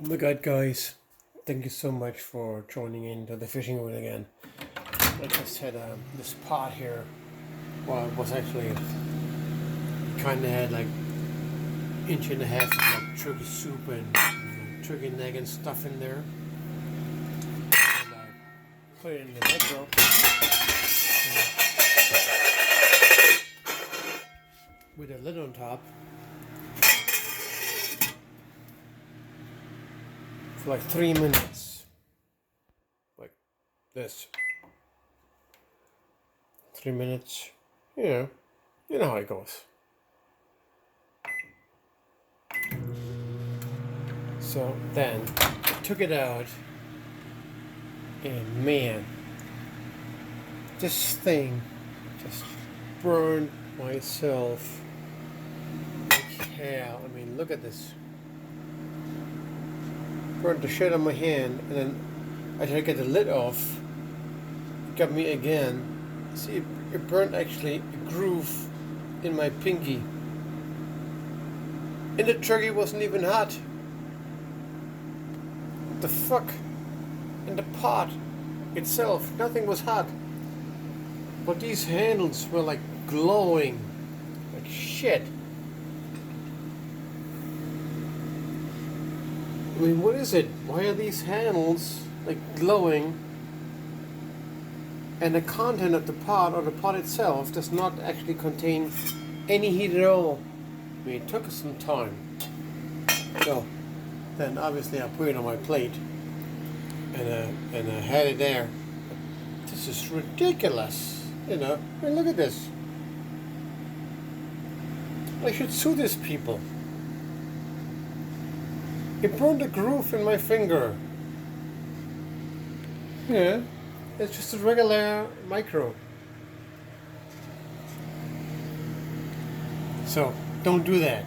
Oh my god, guys, thank you so much for joining in to the fishing room again. I just had this pot here. Well, it was actually kind of had like inch and a half of like turkey soup and turkey neck and stuff in there. And I put it in the micro. With a lid on top. For like 3 minutes. Like this. 3 minutes. You know how it goes. So then I took it out, and man, this thing just burned myself like hell. I mean, look at this. Burned the shit on my hand, and then I tried to get the lid off. It got me again. See, it burned actually a groove in my pinky. And the turkey wasn't even hot. What the fuck? In the pot itself, nothing was hot. But these handles were like glowing. Like shit. I mean, what is it? Why are these handles like glowing? And the content of the pot, or the pot itself, does not actually contain any heat at all. I mean, it took us some time. So then obviously I put it on my plate and I had it there. This is ridiculous, I mean, look at this. I should sue these people. It burned a groove in my finger. Yeah, it's just a regular micro. So don't do that.